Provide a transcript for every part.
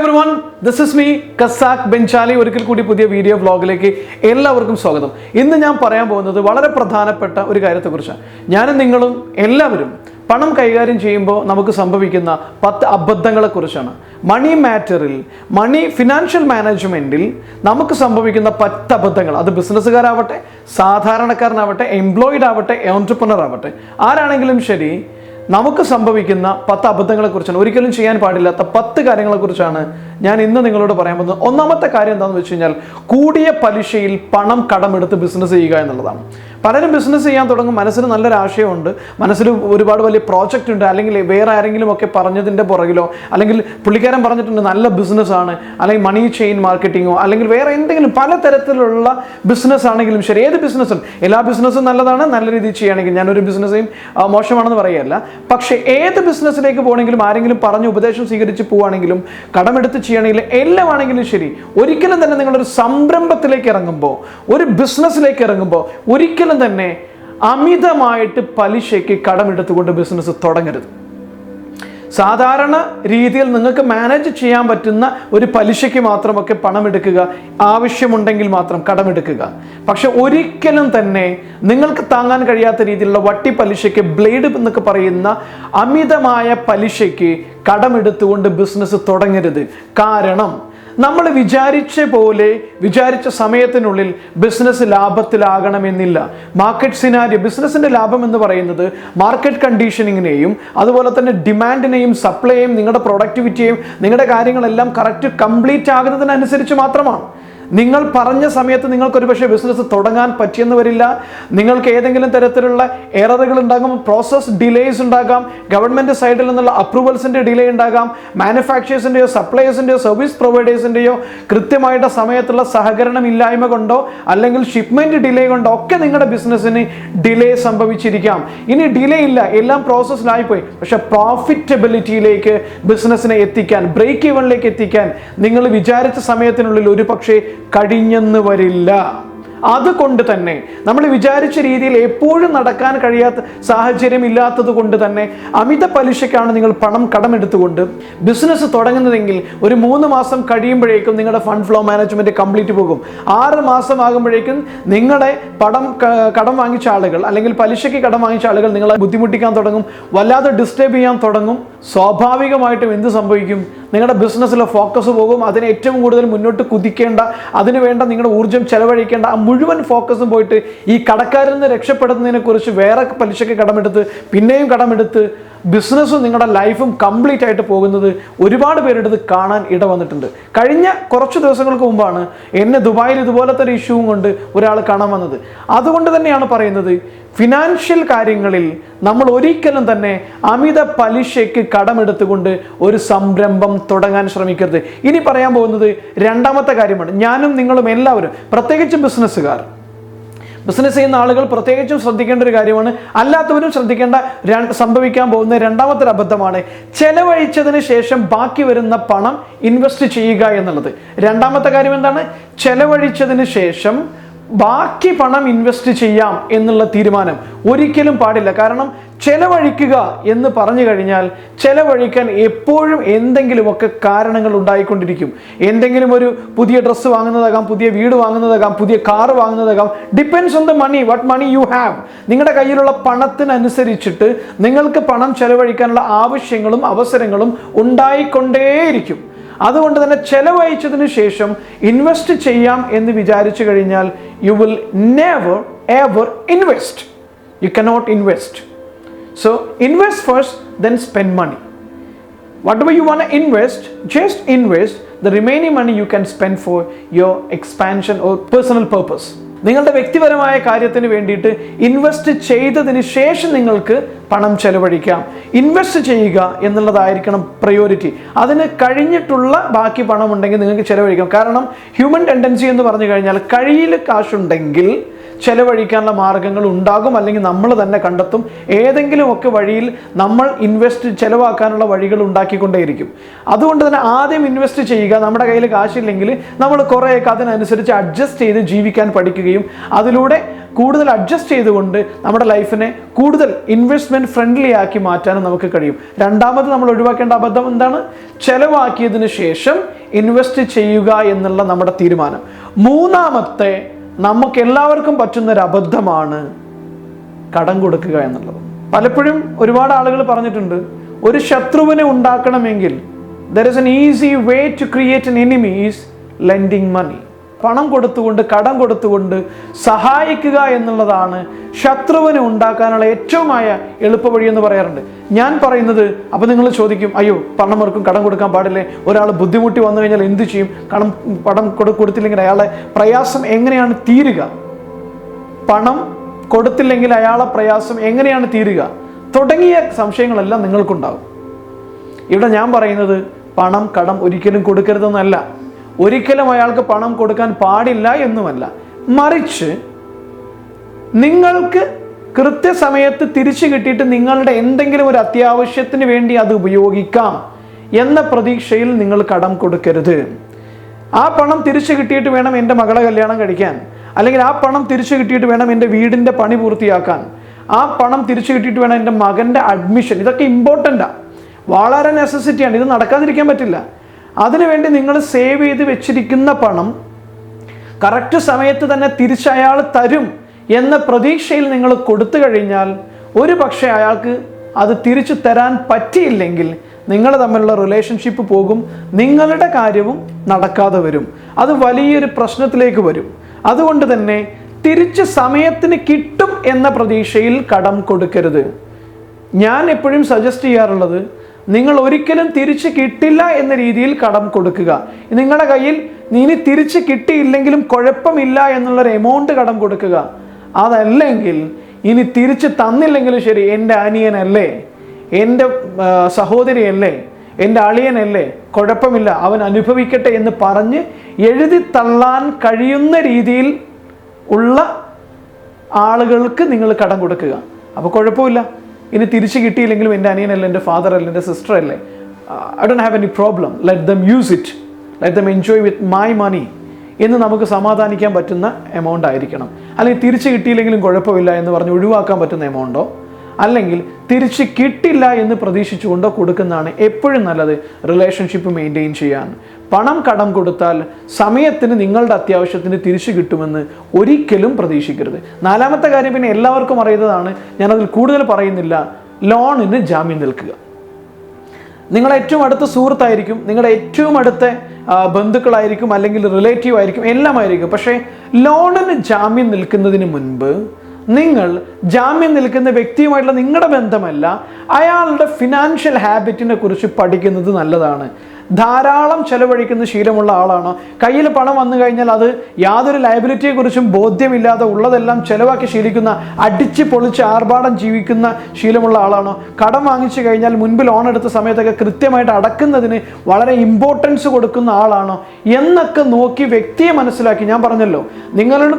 everyone, this is me, Kasak Benchali. ഒരിക്കൽ കൂടി പുതിയ വീഡിയോ വ്ലോഗിലേക്ക് എല്ലാവർക്കും സ്വാഗതം. ഇന്ന് ഞാൻ പറയാൻ പോകുന്നത് വളരെ പ്രധാനപ്പെട്ട ഒരു കാര്യത്തെക്കുറിച്ചാണ്. ഞാനും നിങ്ങളും എല്ലാവരും പണം കൈകാര്യം ചെയ്യുമ്പോൾ നമുക്ക് സംഭവിക്കുന്ന 10 അബദ്ധങ്ങളെക്കുറിച്ചാണ്. മണി മാറ്ററിൽ, ഫിനാൻഷ്യൽ മാനേജ്മെൻറ്റിൽ നമുക്ക് സംഭവിക്കുന്ന 10 അബദ്ധങ്ങൾ. അത് ബിസിനസ്സുകാരാവട്ടെ, സാധാരണക്കാരനാവട്ടെ, എംപ്ലോയിഡ് ആവട്ടെ, എൻട്രപ്രനർ ആവട്ടെ, ആരാണെങ്കിലും ശരി, നമുക്ക് സംഭവിക്കുന്ന 10 അബദ്ധങ്ങളെക്കുറിച്ചാണ്, ഒരിക്കലും ചെയ്യാൻ പാടില്ലാത്ത 10 കാര്യങ്ങളെക്കുറിച്ചാണ് ഞാൻ ഇന്ന് നിങ്ങളോട് പറയാൻ പോകുന്നത്. ഒന്നാമത്തെ കാര്യം എന്താണെന്ന് വെച്ച് കഴിഞ്ഞാൽ, കൂടിയ പലിശയിൽ പണം കടമെടുത്ത് ബിസിനസ് ചെയ്യുക എന്നുള്ളതാണ്. പലരും ബിസിനസ് ചെയ്യാൻ തുടങ്ങും, മനസ്സിന് നല്ലൊരു ആശയമുണ്ട്, മനസ്സിൽ ഒരുപാട് വലിയ പ്രോജക്റ്റ് ഉണ്ട്, അല്ലെങ്കിൽ വേറെ ആരെങ്കിലും ഒക്കെ പറഞ്ഞതിൻ്റെ പുറകിലോ, അല്ലെങ്കിൽ പുള്ളിക്കാരൻ പറഞ്ഞിട്ടുണ്ട് നല്ല ബിസിനസ്സാണ്, അല്ലെങ്കിൽ മണി ചെയിൻ മാർക്കറ്റിങ്ങോ, അല്ലെങ്കിൽ വേറെ എന്തെങ്കിലും പലതരത്തിലുള്ള ബിസിനസ് ആണെങ്കിലും ശരി, ഏത് ബിസിനസ്സും, എല്ലാ ബിസിനസ്സും നല്ലതാണ്, നല്ല രീതിയിൽ ചെയ്യുകയാണെങ്കിൽ. ഞാനൊരു ബിസിനസ്സേയും മോശമാണെന്ന് പറയുകയല്ല. പക്ഷേ ഏത് ബിസിനസ്സിലേക്ക് പോകണമെങ്കിലും, ആരെങ്കിലും പറഞ്ഞ് ഉപദേശം സ്വീകരിച്ച് പോവുകയാണെങ്കിലും, കടമെടുത്ത് ചെയ്യുകയാണെങ്കിലും, എല്ലാം ആണെങ്കിലും ശരി, ഒരിക്കലും തന്നെ നിങ്ങളൊരു സംരംഭത്തിലേക്ക് ഇറങ്ങുമ്പോൾ, ഒരു ബിസിനസ്സിലേക്ക് ഇറങ്ങുമ്പോൾ ഒരിക്കലും തന്നെ അമിതമായിട്ട് പലിശയ്ക്ക് കടമെടുത്തുകൊണ്ട് ബിസിനസ് തുടങ്ങരുത്. സാധാരണ രീതിയിൽ നിങ്ങൾക്ക് മാനേജ് ചെയ്യാൻ പറ്റുന്ന ഒരു പലിശയ്ക്ക് മാത്രമൊക്കെ പണം എടുക്കുക, ആവശ്യമുണ്ടെങ്കിൽ മാത്രം കടമെടുക്കുക. പക്ഷെ ഒരിക്കലും തന്നെ നിങ്ങൾക്ക് താങ്ങാൻ കഴിയാത്ത രീതിയിലുള്ള വട്ടി പലിശയ്ക്ക്, ബ്ലേഡ് എന്നൊക്കെ പറയുന്ന അമിതമായ പലിശയ്ക്ക് കടമെടുത്തുകൊണ്ട് ബിസിനസ് തുടങ്ങരുത്. കാരണം നമ്മൾ വിചാരിച്ച സമയത്തിനുള്ളിൽ ബിസിനസ് ലാഭത്തിലാകണമെന്നില്ല. മാർക്കറ്റ് സിനാരിയോ, ബിസിനസിന്റെ ലാഭം എന്ന് പറയുന്നത് മാർക്കറ്റ് കണ്ടീഷനിങ്ങിനെയും അതുപോലെ തന്നെ ഡിമാൻഡിനെയും സപ്ലൈയെയും നിങ്ങളുടെ പ്രൊഡക്ടിവിറ്റിയെയും നിങ്ങളുടെ കാര്യങ്ങളെല്ലാം കറക്റ്റ് കംപ്ലീറ്റ് ആകുന്നതിനനുസരിച്ച് മാത്രമാണ്. നിങ്ങൾ പറഞ്ഞ സമയത്ത് നിങ്ങൾക്കൊരു പക്ഷേ ബിസിനസ് തുടങ്ങാൻ പറ്റിയെന്ന് വരില്ല. നിങ്ങൾക്ക് ഏതെങ്കിലും തരത്തിലുള്ള എററുകൾ ഉണ്ടാകും, പ്രോസസ് ഡിലേസ് ഉണ്ടാകാം, ഗവൺമെൻറ് സൈഡിൽ നിന്നുള്ള അപ്രൂവൽസിൻ്റെ ഡിലേ ഉണ്ടാകാം, മാനുഫാക്ചേഴ്സിൻ്റെയോ സപ്ലയേഴ്സിൻ്റെയോ സർവീസ് പ്രൊവൈഡേഴ്സിൻ്റെയോ കൃത്യമായിട്ട് സമയത്തുള്ള സഹകരണം ഇല്ലായ്മ കൊണ്ടോ അല്ലെങ്കിൽ ഷിപ്മെൻറ്റ് ഡിലേ കൊണ്ടോ ഒക്കെ നിങ്ങളുടെ ബിസിനസ്സിന് ഡിലേ സംഭവിച്ചിരിക്കാം. ഇനി ഡിലേ ഇല്ല, എല്ലാം പ്രോസസ്സിലായിപ്പോയി, പക്ഷെ പ്രോഫിറ്റബിലിറ്റിയിലേക്ക് ബിസിനസ്സിനെ എത്തിക്കാൻ, ബ്രേക്ക് ഈവനിലേക്ക് എത്തിക്കാൻ നിങ്ങൾ വിചാരിച്ച സമയത്തിനുള്ളിൽ ഒരു പക്ഷേ കഴിഞ്ഞെന്ന് വരില്ല. അതുകൊണ്ട് തന്നെ നമ്മൾ വിചാരിച്ച രീതിയിൽ എപ്പോഴും നടക്കാൻ കഴിയാത്ത സാഹചര്യം ഇല്ലാത്തത് കൊണ്ട് തന്നെ അമിത പലിശയ്ക്കാണ് നിങ്ങൾ പണം കടമെടുത്തുകൊണ്ട് ബിസിനസ് തുടങ്ങുന്നതെങ്കിൽ ഒരു 3 മാസം കഴിയുമ്പോഴേക്കും നിങ്ങളുടെ ഫണ്ട് ഫ്ലോ മാനേജ്മെന്റ് കംപ്ലീറ്റ് പോകും. 6 മാസം ആകുമ്പോഴേക്കും നിങ്ങളുടെ കടം വാങ്ങിച്ച ആളുകൾ അല്ലെങ്കിൽ പലിശയ്ക്ക് കടം വാങ്ങിച്ച ആളുകൾ നിങ്ങളെ ബുദ്ധിമുട്ടിക്കാൻ തുടങ്ങും, വല്ലാതെ ഡിസ്റ്റർബ് ചെയ്യാൻ തുടങ്ങും. സ്വാഭാവികമായിട്ടും എന്ത് സംഭവിക്കും? നിങ്ങളുടെ ബിസിനസ്സിലെ ഫോക്കസ് പോകും. അതിനെ ഏറ്റവും കൂടുതൽ മുന്നോട്ട് കുതിക്കേണ്ട, അതിനുവേണ്ട നിങ്ങളുടെ ഊർജ്ജം ചെലവഴിക്കേണ്ട ആ മുഴുവൻ ഫോക്കസും പോയിട്ട് ഈ കടക്കാരിൽ നിന്ന് രക്ഷപ്പെടുന്നതിനെ കുറിച്ച് വേറെ പലിശയ്ക്ക് കടമെടുത്ത് പിന്നെയും കടമെടുത്ത് ബിസിനസ്സും നിങ്ങളുടെ ലൈഫും കംപ്ലീറ്റ് ആയിട്ട് പോകുന്നത് ഒരുപാട് പേരുടെ കാണാൻ ഇട വന്നിട്ടുണ്ട്. കഴിഞ്ഞ കുറച്ച് ദിവസങ്ങൾക്ക് മുമ്പാണ് എന്നെ ദുബായിൽ ഇതുപോലത്തെ ഒരു ഇഷ്യൂവും കൊണ്ട് ഒരാൾ കാണാൻ വന്നത്. അതുകൊണ്ട് തന്നെയാണ് പറയുന്നത്, ഫിനാൻഷ്യൽ കാര്യങ്ങളിൽ നമ്മൾ ഒരിക്കലും തന്നെ അമിത പലിശയ്ക്ക് കടമെടുത്തുകൊണ്ട് ഒരു സംരംഭം തുടങ്ങാൻ ശ്രമിക്കരുത്. ഇനി പറയാൻ പോകുന്നത് രണ്ടാമത്തെ കാര്യമാണ്. ഞാനും നിങ്ങളും എല്ലാവരും, പ്രത്യേകിച്ച് ബിസിനസ്സുകാർ, ബിസിനസ് ചെയ്യുന്ന ആളുകൾ പ്രത്യേകിച്ചും ശ്രദ്ധിക്കേണ്ട ഒരു കാര്യമാണ്. അല്ലാത്തവരും ശ്രദ്ധിക്കേണ്ട സംഭവിക്കാൻ പോകുന്ന രണ്ടാമത്തെ അബദ്ധമാണ് ചെലവഴിച്ചതിന് ശേഷം ബാക്കി വരുന്ന പണം ഇൻവെസ്റ്റ് ചെയ്യുക എന്നുള്ളത്. രണ്ടാമത്തെ കാര്യം എന്താണ്? ചെലവഴിച്ചതിന് ശേഷം ബാക്കി പണം ഇൻവെസ്റ്റ് ചെയ്യാം എന്നുള്ള തീരുമാനം ഒരിക്കലും പാടില്ല. കാരണം ചെലവഴിക്കുക എന്ന് പറഞ്ഞു കഴിഞ്ഞാൽ ചെലവഴിക്കാൻ എപ്പോഴും എന്തെങ്കിലുമൊക്കെ കാരണങ്ങൾ ഉണ്ടായിക്കൊണ്ടിരിക്കും. എന്തെങ്കിലും ഒരു പുതിയ ഡ്രസ്സ് വാങ്ങുന്നതാകാം, പുതിയ വീട് വാങ്ങുന്നതാകാം, പുതിയ കാർ വാങ്ങുന്നതാകാം. Depends on the money, what money you have. നിങ്ങളുടെ കയ്യിലുള്ള പണത്തിനനുസരിച്ചിട്ട് നിങ്ങൾക്ക് പണം ചെലവഴിക്കാനുള്ള ആവശ്യങ്ങളും അവസരങ്ങളും ഉണ്ടായിക്കൊണ്ടേയിരിക്കും. അതുകൊണ്ട് തന്നെ ചെലവഴിച്ചതിന് ശേഷം ഇൻവെസ്റ്റ് ചെയ്യാം എന്ന് വിചാരിച്ചു കഴിഞ്ഞാൽ you will never ever invest. You cannot invest. So invest first, then spend money. Whatever you want to invest, just invest. The remaining money you can spend for your expansion or personal purpose. നിങ്ങളുടെ വ്യക്തിപരമായ കാര്യത്തിന് വേണ്ടിയിട്ട് invest ചെയ്തതിന് ശേഷം നിങ്ങൾക്ക് പണം ചെലവഴിക്കാം. Invest ചെയ്യുക എന്നുള്ളതായിരിക്കണം priority. അതിന് കഴിഞ്ഞിട്ടുള്ള ബാക്കി പണം ഉണ്ടെങ്കിൽ നിങ്ങൾക്ക് ചെലവഴിക്കാം. കാരണം ഹ്യൂമൻ ടെൻഡൻസി എന്ന് പറഞ്ഞു കഴിഞ്ഞാൽ കയ്യിൽ കാശുണ്ടെങ്കിൽ ചെലവഴിക്കാനുള്ള മാർഗങ്ങൾ ഉണ്ടാകും, അല്ലെങ്കിൽ നമ്മൾ തന്നെ കണ്ടെത്തും. ഏതെങ്കിലുമൊക്കെ വഴിയിൽ നമ്മൾ ചെലവാക്കാനുള്ള വഴികൾ ഉണ്ടാക്കിക്കൊണ്ടേയിരിക്കും. അതുകൊണ്ട് തന്നെ ആദ്യം ഇൻവെസ്റ്റ് ചെയ്യുക. നമ്മുടെ കയ്യിൽ കാശില്ലെങ്കിൽ നമ്മൾ കുറേയൊക്കെ അതിനനുസരിച്ച് അഡ്ജസ്റ്റ് ചെയ്ത് ജീവിക്കാൻ പഠിക്കുകയും അതിലൂടെ കൂടുതൽ അഡ്ജസ്റ്റ് ചെയ്തുകൊണ്ട് നമ്മുടെ ലൈഫിനെ കൂടുതൽ ഇൻവെസ്റ്റ്മെന്റ് ഫ്രണ്ട്ലി ആക്കി മാറ്റാനും നമുക്ക് കഴിയും. രണ്ടാമത് നമ്മൾ ഒഴിവാക്കേണ്ട അബദ്ധം എന്താണ്? ചെലവാക്കിയതിനു ശേഷം ഇൻവെസ്റ്റ് ചെയ്യുക എന്നുള്ള നമ്മുടെ തീരുമാനം. മൂന്നാമത്തെ നമുക്ക് എല്ലാവർക്കും പറ്റുന്നൊരു അബദ്ധമാണ് കടം കൊടുക്കുക എന്നുള്ളത്. പലപ്പോഴും ഒരുപാട് ആളുകൾ പറഞ്ഞിട്ടുണ്ട്, ഒരു ശത്രുവിനെ ഉണ്ടാക്കണമെങ്കിൽ there is an easy way to create an enemy is lending money. പണം കൊടുത്തുകൊണ്ട്, കടം കൊടുത്തുകൊണ്ട് സഹായിക്കുക എന്നുള്ളതാണ് ശത്രുവിനെ ഉണ്ടാക്കാനുള്ള ഏറ്റവുമായ എളുപ്പവഴി എന്ന് പറയാറുണ്ട്. ഞാൻ പറയുന്നത്, അപ്പോൾ നിങ്ങൾ ചോദിക്കും, അയ്യോ പണമർക്കും കടം കൊടുക്കാൻ പാടില്ലേ? ഒരാൾ ബുദ്ധിമുട്ടി വന്നു കഴിഞ്ഞാൽ എന്ത് ചെയ്യും? പണം കൊടുത്തില്ലെങ്കിൽ അയാളെ പ്രയാസം എങ്ങനെയാണ് തീരുക? പണം കൊടുത്തില്ലെങ്കിൽ അയാളെ പ്രയാസം എങ്ങനെയാണ് തീരുക? തുടങ്ങിയ സംശയങ്ങളെല്ലാം നിങ്ങൾക്കുണ്ടാകും. ഇവിടെ ഞാൻ പറയുന്നത് പണം, കടം ഒരിക്കലും കൊടുക്കരുതെന്നല്ല, ഒരിക്കലും അയാൾക്ക് പണം കൊടുക്കാൻ പാടില്ല എന്നുമല്ല. മറിച്ച് നിങ്ങൾക്ക് കൃത്യസമയത്ത് തിരിച്ചു കിട്ടിയിട്ട് നിങ്ങളുടെ എന്തെങ്കിലും ഒരു അത്യാവശ്യത്തിന് വേണ്ടി അത് ഉപയോഗിക്കാം എന്ന പ്രതീക്ഷയിൽ നിങ്ങൾ കടം കൊടുക്കരുത്. ആ പണം തിരിച്ചു കിട്ടിയിട്ട് വേണം എൻ്റെ മകളെ കല്യാണം കഴിക്കാൻ, അല്ലെങ്കിൽ ആ പണം തിരിച്ചു കിട്ടിയിട്ട് വേണം എൻ്റെ വീടിൻ്റെ പണി പൂർത്തിയാക്കാൻ, ആ പണം തിരിച്ചു കിട്ടിയിട്ട് വേണം എൻ്റെ മകൻ്റെ അഡ്മിഷൻ. ഇതൊക്കെ ഇമ്പോർട്ടൻ്റാണ്, വളരെ നെസസിറ്റിയാണ്. ഇത് നടക്കാതിരിക്കാൻ പറ്റില്ല. അതിനുവേണ്ടി നിങ്ങൾ സേവ് ചെയ്ത് വെച്ചിരിക്കുന്ന പണം കറക്റ്റ് സമയത്ത് തന്നെ തിരിച്ചയാൾ തരും എന്ന പ്രതീക്ഷയിൽ നിങ്ങൾ കൊടുത്തു കഴിഞ്ഞാൽ ഒരു പക്ഷേ അയാൾക്ക് അത് തിരിച്ചു തരാൻ പറ്റിയില്ലെങ്കിൽ നിങ്ങൾ തമ്മിലുള്ള റിലേഷൻഷിപ്പ് പോകും, നിങ്ങളുടെ കാര്യവും നടക്കാതെ വരും, അത് വലിയൊരു പ്രശ്നത്തിലേക്ക് വരും. അതുകൊണ്ട് തന്നെ തിരിച്ച് സമയത്തിന് കിട്ടും എന്ന പ്രതീക്ഷയിൽ കടം കൊടുക്കരുത്. ഞാൻ എപ്പോഴും സജസ്റ്റ് ചെയ്യാറുള്ളത്, നിങ്ങൾ ഒരിക്കലും തിരിച്ച് കിട്ടില്ല എന്ന രീതിയിൽ കടം കൊടുക്കുക. നിങ്ങളുടെ കയ്യിൽ ഇനി തിരിച്ച് കിട്ടിയില്ലെങ്കിലും കുഴപ്പമില്ല എന്നുള്ളൊരു എമൗണ്ട് കടം കൊടുക്കുക. അതല്ലെങ്കിൽ ഇനി തിരിച്ച് തന്നില്ലെങ്കിലും ശരി, എൻ്റെ അനിയനല്ലേ, എൻ്റെ സഹോദരിയല്ലേ, എൻ്റെ അളിയനല്ലേ, കുഴപ്പമില്ല, അവൻ അനുഭവിക്കട്ടെ എന്ന് പറഞ്ഞ് എഴുതി തള്ളാൻ കഴിയുന്ന രീതിയിൽ ഉള്ള ആളുകൾക്ക് നിങ്ങൾ കടം കൊടുക്കുക. അപ്പോൾ കുഴപ്പമില്ല, ഇനി തിരിച്ച് കിട്ടിയില്ലെങ്കിലും എൻ്റെ അനിയനല്ലേ, എൻ്റെ ഫാദർ അല്ലേ, എൻ്റെ സിസ്റ്റർ അല്ലേ, I don't have any problem, let them use it, let them enjoy with my money എന്ന് നമുക്ക് സമാധാനിക്കാൻ പറ്റുന്ന എമൗണ്ട് ആയിരിക്കണം. അല്ലെങ്കിൽ തിരിച്ച് കിട്ടിയില്ലെങ്കിലും കുഴപ്പമില്ല എന്ന് പറഞ്ഞ് ഒഴിവാക്കാൻ പറ്റുന്ന എമൗണ്ടോ, അല്ലെങ്കിൽ തിരിച്ച് കിട്ടില്ല എന്ന് പ്രതീക്ഷിച്ചുകൊണ്ടോ കൊടുക്കുന്നതാണ് എപ്പോഴും നല്ലത് റിലേഷൻഷിപ്പ് മെയിൻറ്റെയിൻ ചെയ്യാൻ. പണം കടം കൊടുത്താൽ സമയത്തിന് നിങ്ങളുടെ അത്യാവശ്യത്തിന് തിരിച്ചു കിട്ടുമെന്ന് ഒരിക്കലും പ്രതീക്ഷിക്കരുത്. നാലാമത്തെ കാര്യം പിന്നെ എല്ലാവർക്കും അറിയുന്നതാണ്, ഞാനതിൽ കൂടുതൽ പറയുന്നില്ല, ലോണിന് ജാമ്യം നിൽക്കുക. നിങ്ങളുടെ ഏറ്റവും അടുത്ത സുഹൃത്തായിരിക്കും, നിങ്ങളുടെ ഏറ്റവും അടുത്ത ബന്ധുക്കളായിരിക്കും, അല്ലെങ്കിൽ റിലേറ്റീവ് ആയിരിക്കും, എല്ലാമായിരിക്കും. പക്ഷേ ലോണിന് ജാമ്യം നിൽക്കുന്നതിന് മുൻപ് നിങ്ങൾ ജാമ്യം നിൽക്കുന്ന വ്യക്തിയുമായിട്ടുള്ള നിങ്ങളുടെ ബന്ധമല്ല, അയാളുടെ ഫിനാൻഷ്യൽ ഹാബിറ്റിനെ കുറിച്ച് പഠിക്കുന്നത് നല്ലതാണ്. ധാരാളം ചെലവഴിക്കുന്ന ശീലമുള്ള ആളാണോ, കയ്യിൽ പണം വന്നു കഴിഞ്ഞാൽ അത് യാതൊരു ലയബിലിറ്റിയെക്കുറിച്ചും ബോധ്യമില്ലാതെ ഉള്ളതെല്ലാം ചെലവാക്കി ശീലിക്കുന്ന, അടിച്ച് പൊളിച്ച് ആർഭാടം ജീവിക്കുന്ന ശീലമുള്ള ആളാണോ, കടം വാങ്ങിച്ചു കഴിഞ്ഞാൽ മുൻപ് ലോൺ എടുത്ത സമയത്തൊക്കെ കൃത്യമായിട്ട് അടക്കുന്നതിന് വളരെ ഇമ്പോർട്ടൻസ് കൊടുക്കുന്ന ആളാണോ എന്നൊക്കെ നോക്കി വ്യക്തിയെ മനസ്സിലാക്കി, ഞാൻ പറഞ്ഞല്ലോ, നിങ്ങളും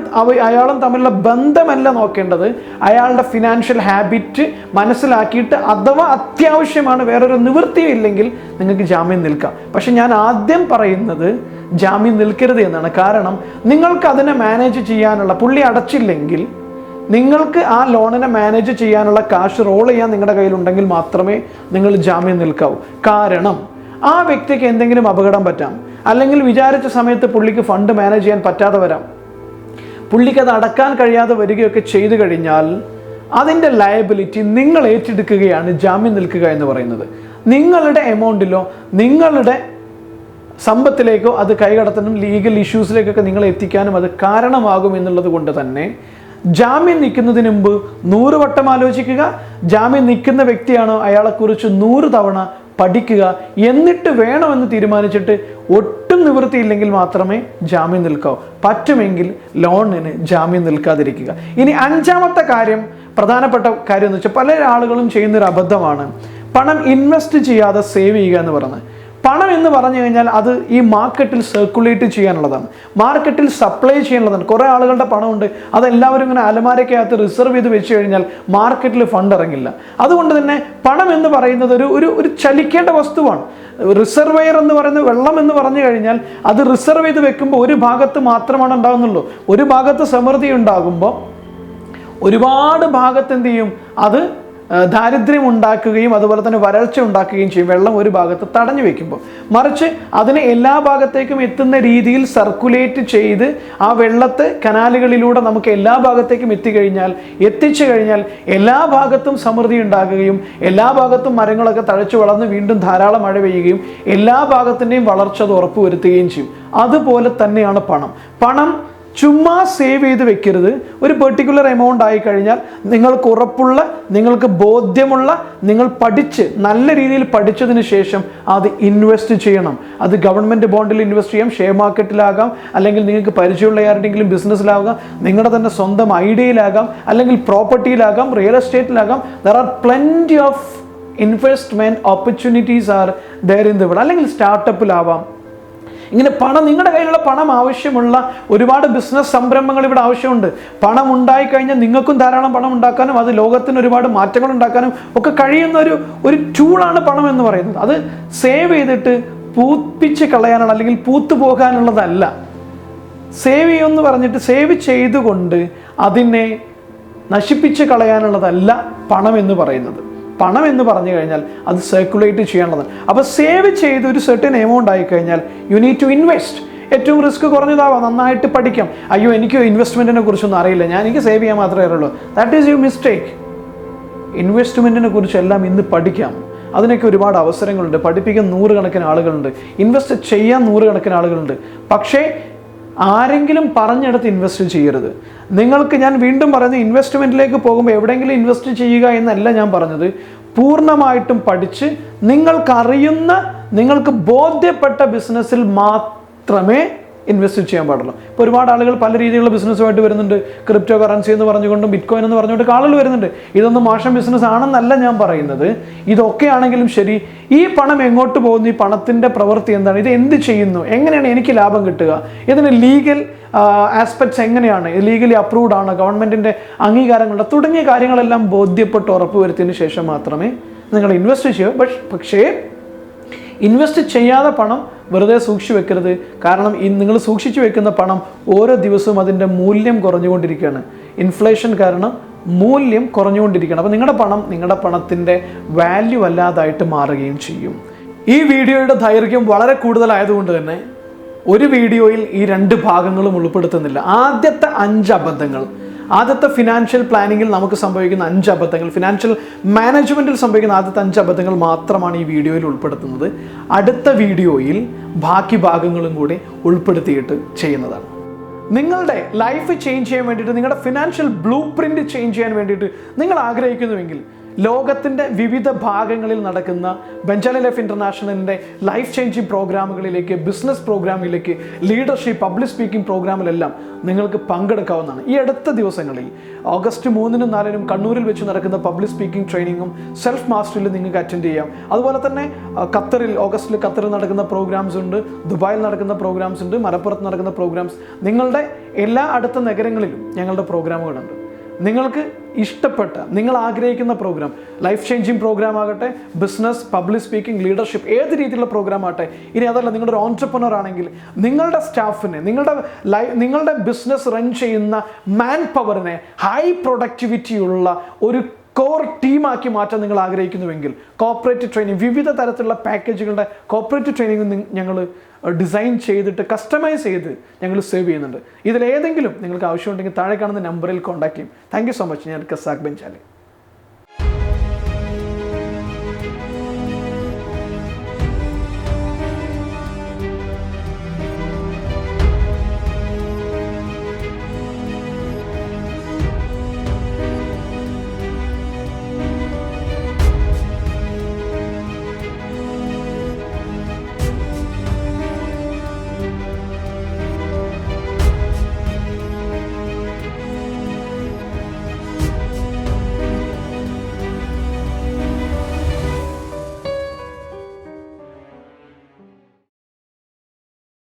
അയാളും തമ്മിലുള്ള ബന്ധമല്ല നോക്കേണ്ടത്, അയാളുടെ ഫിനാൻഷ്യൽ ഹാബിറ്റ് മനസ്സിലാക്കിയിട്ട് അഥവാ അത്യാവശ്യമാണ്, വേറൊരു നിവൃത്തിയില്ലെങ്കിൽ നിങ്ങൾക്ക് ജാമ്യം നിൽക്കാം. പക്ഷെ ഞാൻ ആദ്യം പറയുന്നത് ജാമ്യം നിൽക്കരുത് എന്നാണ്. കാരണം നിങ്ങൾക്ക് അതിനെ മാനേജ് ചെയ്യാനുള്ള, പുള്ളി അടച്ചില്ലെങ്കിൽ നിങ്ങൾക്ക് ആ ലോണിനെ മാനേജ് ചെയ്യാനുള്ള കാശ് റോൾ ചെയ്യാൻ നിങ്ങളുടെ കയ്യിലുണ്ടെങ്കിൽ മാത്രമേ നിങ്ങൾ ജാമ്യം നിൽക്കാവൂ. കാരണം ആ വ്യക്തിക്ക് എന്തെങ്കിലും അപകടം പറ്റാം, അല്ലെങ്കിൽ വിചാരിച്ച സമയത്ത് പുള്ളിക്ക് ഫണ്ട് മാനേജ് ചെയ്യാൻ പറ്റാതെ വരാം, പുള്ളിക്ക് അത് അടക്കാൻ കഴിയാതെ വരികയൊക്കെ ചെയ്തു കഴിഞ്ഞാൽ അതിൻ്റെ ലയബിലിറ്റി നിങ്ങൾ ഏറ്റെടുക്കുകയാണ് ജാമ്യം നിൽക്കുക എന്ന് പറയുന്നത്. നിങ്ങളുടെ എമൗണ്ടിലോ നിങ്ങളുടെ സമ്പത്തിലേക്കോ അത് കൈകടത്താനും ലീഗൽ ഇഷ്യൂസിലേക്കൊക്കെ നിങ്ങളെ എത്തിക്കാനും അത് കാരണമാകും എന്നുള്ളത് കൊണ്ട് തന്നെ ജാമ്യം നിൽക്കുന്നതിന് മുമ്പ് 100 വട്ടം ആലോചിക്കുക. ജാമ്യം നിൽക്കുന്ന വ്യക്തിയാണോ അയാളെക്കുറിച്ച് 100 തവണ പഠിക്കുക. എന്നിട്ട് വേണമെന്ന് തീരുമാനിച്ചിട്ട് ഒട്ടും നിവൃത്തിയില്ലെങ്കിൽ മാത്രമേ ജാമ്യം നിൽക്കാവൂ. പറ്റുമെങ്കിൽ ലോണിന് ജാമ്യം നിൽക്കാതിരിക്കുക. ഇനി 5ാമത്തെ കാര്യം, പ്രധാനപ്പെട്ട കാര്യം എന്ന് വെച്ചാൽ പല ആളുകളും ചെയ്യുന്നൊരു അബദ്ധമാണ് പണം ഇൻവെസ്റ്റ് ചെയ്യാതെ സേവ് ചെയ്യുക എന്ന് പറയുന്നത്. പണം എന്ന് പറഞ്ഞു കഴിഞ്ഞാൽ അത് ഈ മാർക്കറ്റിൽ സർക്കുലേറ്റ് ചെയ്യാനുള്ളതാണ്, മാർക്കറ്റിൽ സപ്ലൈ ചെയ്യാനുള്ളതാണ്. കുറേ ആളുകളുടെ പണമുണ്ട്, അതെല്ലാവരും ഇങ്ങനെ അലമാരയ്ക്കകത്ത് റിസർവ് ചെയ്ത് വെച്ച് കഴിഞ്ഞാൽ മാർക്കറ്റിൽ ഫണ്ട് ഇറങ്ങില്ല. അതുകൊണ്ട് തന്നെ പണം എന്ന് പറയുന്നത് ഒരു ചലിക്കേണ്ട വസ്തുവാണ്. റിസർവെയർ എന്ന് പറയുന്നത് വെള്ളം എന്ന് പറഞ്ഞു കഴിഞ്ഞാൽ അത് റിസർവ് ചെയ്ത് വെക്കുമ്പോൾ ഒരു ഭാഗത്ത് മാത്രമാണ് ഉണ്ടാകുന്നുള്ളൂ. ഒരു ഭാഗത്ത് സമൃദ്ധി ഉണ്ടാകുമ്പോൾ ഒരുപാട് ഭാഗത്ത് എന്ത് ചെയ്യും, അത് ദാരിദ്ര്യം ഉണ്ടാക്കുകയും അതുപോലെ തന്നെ വരൾച്ച ഉണ്ടാക്കുകയും ചെയ്യും, വെള്ളം ഒരു ഭാഗത്ത് തടഞ്ഞു വെക്കുമ്പോൾ. മറിച്ച് അതിനെ എല്ലാ ഭാഗത്തേക്കും എത്തുന്ന രീതിയിൽ സർക്കുലേറ്റ് ചെയ്ത് ആ വെള്ളത്തെ കനാലുകളിലൂടെ നമുക്ക് എല്ലാ ഭാഗത്തേക്കും എത്തിച്ചു കഴിഞ്ഞാൽ എല്ലാ ഭാഗത്തും സമൃദ്ധി ഉണ്ടാകുകയും എല്ലാ ഭാഗത്തും മരങ്ങളൊക്കെ തഴച്ചു വളർന്ന് വീണ്ടും ധാരാളം മഴ പെയ്യുകയും എല്ലാ ഭാഗത്തിൻ്റെയും വളർച്ച അത് ഉറപ്പുവരുത്തുകയും ചെയ്യും. അതുപോലെ തന്നെയാണ് പണം ചുമ്മാ സേവ് ചെയ്ത് വെക്കരുത്. ഒരു പെർട്ടിക്കുലർ എമൗണ്ട് ആയിക്കഴിഞ്ഞാൽ നിങ്ങൾക്ക് ഉറപ്പുള്ള, നിങ്ങൾക്ക് ബോധ്യമുള്ള, നിങ്ങൾ നല്ല രീതിയിൽ പഠിച്ചതിന് ശേഷം അത് ഇൻവെസ്റ്റ് ചെയ്യണം. അത് ഗവൺമെൻറ് ബോണ്ടിൽ ഇൻവെസ്റ്റ് ചെയ്യാം, ഷെയർ മാർക്കറ്റിലാകാം, അല്ലെങ്കിൽ നിങ്ങൾക്ക് പരിചയമുള്ള ആരുടെയെങ്കിലും ബിസിനസ്സിലാകാം, നിങ്ങളുടെ തന്നെ സ്വന്തം ഐഡിയയിലാകാം, അല്ലെങ്കിൽ പ്രോപ്പർട്ടിയിലാകാം, റിയൽ എസ്റ്റേറ്റിലാകാം. There are plenty of investment opportunities are there in the world. അല്ലെങ്കിൽ സ്റ്റാർട്ടപ്പിലാവാം. ഇങ്ങനെ നിങ്ങളുടെ കയ്യിലുള്ള പണം ആവശ്യമുള്ള ഒരുപാട് ബിസിനസ് സംരംഭങ്ങൾ ഇവിടെ ആവശ്യമുണ്ട്. പണം ഉണ്ടായിക്കഴിഞ്ഞാൽ നിങ്ങൾക്കും ധാരാളം പണം ഉണ്ടാക്കാനും അത് ലോകത്തിന് ഒരുപാട് മാറ്റങ്ങൾ ഉണ്ടാക്കാനും ഒക്കെ കഴിയുന്ന ഒരു ടൂളാണ് പണം എന്ന് പറയുന്നത്. അത് സേവ് ചെയ്തിട്ട് പൂപ്പിച്ച് കളയാനുള്ള അല്ലെങ്കിൽ പൂത്തു പോകാനുള്ളതല്ല. സേവ് ചെയ്യുമെന്ന് പറഞ്ഞിട്ട് സേവ് ചെയ്തുകൊണ്ട് അതിനെ നശിപ്പിച്ച് കളയാനുള്ളതല്ല പണം എന്ന് പറയുന്നത്. പണം എന്ന് പറഞ്ഞു കഴിഞ്ഞാൽ അത് സർക്കുലേറ്റ് ചെയ്യാനുള്ളതാണ്. അപ്പോൾ സേവ് ചെയ്ത് ഒരു സെർട്ടൻ എമൗണ്ട് ആയിക്കഴിഞ്ഞാൽ യു നീഡ് ടു ഇൻവെസ്റ്റ്. ഏറ്റവും റിസ്ക് കുറഞ്ഞതാവാം, നന്നായിട്ട് പഠിക്കാം. അയ്യോ എനിക്ക് ഇൻവെസ്റ്റ്മെൻറ്റിനെ കുറിച്ചൊന്നും അറിയില്ല, എനിക്ക് സേവ് ചെയ്യാൻ മാത്രമേ അറിയുള്ളൂ. That is your mistake. ഇൻവെസ്റ്റ്മെൻറ്റിനെ കുറിച്ചെല്ലാം ഇന്ന് പഠിക്കാം. അതിനൊക്കെ ഒരുപാട് അവസരങ്ങളുണ്ട്. പഠിപ്പിക്കാൻ 100 കണക്കിന് ആളുകളുണ്ട്, ഇൻവെസ്റ്റ് ചെയ്യാൻ 100 കണക്കിന് ആളുകളുണ്ട്. പക്ഷേ ആരെങ്കിലും പറഞ്ഞെടുത്ത് ഇൻവെസ്റ്റ് ചെയ്യരുത്. നിങ്ങൾക്ക് ഞാൻ വീണ്ടും പറയുന്നത്, ഇൻവെസ്റ്റ്മെൻറ്റിലേക്ക് പോകുമ്പോൾ എവിടെയെങ്കിലും ഇൻവെസ്റ്റ് ചെയ്യുക എന്നല്ല ഞാൻ പറഞ്ഞത്. പൂർണ്ണമായിട്ടും പഠിച്ച് നിങ്ങൾക്കറിയുന്ന, നിങ്ങൾക്ക് ബോധ്യപ്പെട്ട ബിസിനസ്സിൽ മാത്രമേ ഇൻവെസ്റ്റ് ചെയ്യാൻ പാടുള്ളൂ. ഇപ്പോൾ ഒരുപാട് ആളുകൾ പല രീതിയിലുള്ള ബിസിനസ്സുമായിട്ട് വരുന്നുണ്ട്. ക്രിപ്റ്റോ കറൻസി എന്ന് പറഞ്ഞുകൊണ്ടും ബിറ്റ്കോയിൻ എന്ന് പറഞ്ഞുകൊണ്ട് ആളുകൾ വരുന്നുണ്ട്. ഇതൊന്നും മോശം ബിസിനസ് ആണെന്നല്ല ഞാൻ പറയുന്നത്. ഇതൊക്കെ ആണെങ്കിലും ശരി, ഈ പണം എങ്ങോട്ട് പോകുന്നു, ഈ പണത്തിൻ്റെ പ്രവൃത്തി എന്താണ്, ഇത് എന്ത് ചെയ്യുന്നു, എങ്ങനെയാണ് എനിക്ക് ലാഭം കിട്ടുക, ഇതിന് ലീഗൽ ആസ്പെക്ട്സ് എങ്ങനെയാണ്, ലീഗലി അപ്രൂവ്ഡ് ആണ്, ഗവൺമെൻറ്റിൻ്റെ അംഗീകാരങ്ങളുണ്ട്, തുടങ്ങിയ കാര്യങ്ങളെല്ലാം ബോധ്യപ്പെട്ട് ഉറപ്പുവരുത്തിയതിന് ശേഷം മാത്രമേ നിങ്ങൾ ഇൻവെസ്റ്റ് ചെയ്യൂ. പക്ഷേ ഇൻവെസ്റ്റ് ചെയ്യാതെ പണം വെറുതെ സൂക്ഷിച്ചു വെക്കരുത്. കാരണം നിങ്ങൾ സൂക്ഷിച്ചു വെക്കുന്ന പണം ഓരോ ദിവസവും അതിൻ്റെ മൂല്യം കുറഞ്ഞുകൊണ്ടിരിക്കുകയാണ്. ഇൻഫ്ലേഷൻ കാരണം മൂല്യം കുറഞ്ഞുകൊണ്ടിരിക്കുകയാണ്. അപ്പോൾ നിങ്ങളുടെ പണത്തിൻ്റെ വാല്യൂ അല്ലാതായിട്ട് മാറുകയും ചെയ്യും. ഈ വീഡിയോയുടെ ദൈർഘ്യം വളരെ കൂടുതലായതുകൊണ്ട് തന്നെ ഒരു വീഡിയോയിൽ ഈ 2 ഭാഗങ്ങളും ഉൾപ്പെടുത്തുന്നില്ല. ആദ്യത്തെ ഫിനാൻഷ്യൽ പ്ലാനിങ്ങിൽ നമുക്ക് സംഭവിക്കുന്ന 5 അബദ്ധങ്ങൾ, ഫിനാൻഷ്യൽ മാനേജ്മെൻറ്റിൽ സംഭവിക്കുന്ന ആദ്യത്തെ 5 അബദ്ധങ്ങൾ മാത്രമാണ് ഈ വീഡിയോയിൽ ഉൾപ്പെടുത്തുന്നത്. അടുത്ത വീഡിയോയിൽ ബാക്കി ഭാഗങ്ങളും കൂടി ഉൾപ്പെടുത്തിയിട്ട് ചെയ്യുന്നതാണ്. നിങ്ങളുടെ ലൈഫ് ചേഞ്ച് ചെയ്യാൻ വേണ്ടിയിട്ട്, നിങ്ങളുടെ ഫിനാൻഷ്യൽ ബ്ലൂ പ്രിൻറ്റ് ചേഞ്ച് ചെയ്യാൻ വേണ്ടിയിട്ട് നിങ്ങൾ ആഗ്രഹിക്കുന്നുവെങ്കിൽ ലോകത്തിൻ്റെ വിവിധ ഭാഗങ്ങളിൽ നടക്കുന്ന ബെഞ്ചാലി ലൈഫ് ഇൻ്റർനാഷണലിൻ്റെ ലൈഫ് ചേഞ്ചിങ് പ്രോഗ്രാമുകളിലേക്ക്, ബിസിനസ് പ്രോഗ്രാമിലേക്ക്, ലീഡർഷിപ്പ്, പബ്ലിക് സ്പീക്കിംഗ് പ്രോഗ്രാമിലെല്ലാം നിങ്ങൾക്ക് പങ്കെടുക്കാവുന്നതാണ്. ഈ അടുത്ത ദിവസങ്ങളിൽ ഓഗസ്റ്റ് 3-നും 4-നും കണ്ണൂരിൽ വെച്ച് നടക്കുന്ന പബ്ലിക് സ്പീക്കിംഗ് ട്രെയിനിങ്ങും സെൽഫ് മാസ്റ്ററിയിൽ നിങ്ങൾക്ക് അറ്റൻഡ് ചെയ്യാം. അതുപോലെ തന്നെ ഓഗസ്റ്റിൽ ഖത്തറിൽ നടക്കുന്ന പ്രോഗ്രാംസ് ഉണ്ട്, ദുബായിൽ നടക്കുന്ന പ്രോഗ്രാംസ് ഉണ്ട്, മലപ്പുറത്ത് നടക്കുന്ന പ്രോഗ്രാംസ്, നിങ്ങളുടെ എല്ലാ അടുത്ത നഗരങ്ങളിലും ഞങ്ങളുടെ പ്രോഗ്രാമുകളുണ്ട്. നിങ്ങൾക്ക് ഇഷ്ടപ്പെട്ട, നിങ്ങൾ ആഗ്രഹിക്കുന്ന പ്രോഗ്രാം, ലൈഫ് ചേഞ്ചിങ് പ്രോഗ്രാം ആകട്ടെ, ബിസിനസ്, പബ്ലിക് സ്പീക്കിംഗ്, ലീഡർഷിപ്പ്, ഏത് രീതിയിലുള്ള പ്രോഗ്രാം ആകട്ടെ, ഇനി അതല്ല നിങ്ങളുടെ ഒരു ഓൺട്രപ്രനർ ആണെങ്കിൽ നിങ്ങളുടെ സ്റ്റാഫിനെ, നിങ്ങളുടെ ബിസിനസ് റൺ ചെയ്യുന്ന മാൻ പവറിനെ ഹൈ പ്രൊഡക്ടിവിറ്റിയുള്ള ഒരു കോർ ടീമാക്കി മാറ്റാൻ നിങ്ങൾ ആഗ്രഹിക്കുന്നുവെങ്കിൽ കോർപ്പറേറ്റ് ട്രെയിനിങ്, വിവിധ തരത്തിലുള്ള പാക്കേജുകളുടെ കോർപ്പറേറ്റ് ട്രെയിനിങ് ഞങ്ങൾ ഡിസൈൻ ചെയ്തിട്ട് കസ്റ്റമൈസ് ചെയ്ത് ഞങ്ങൾ സേവ് ചെയ്യുന്നുണ്ട്. ഇതിലേതെങ്കിലും നിങ്ങൾക്ക് ആവശ്യമുണ്ടെങ്കിൽ താഴെ കാണുന്ന നമ്പറിൽ കോൺടാക്ട് ചെയ്യും. Thank you so much. ഞാൻ കസാഖ് ബെഞ്ചാലി.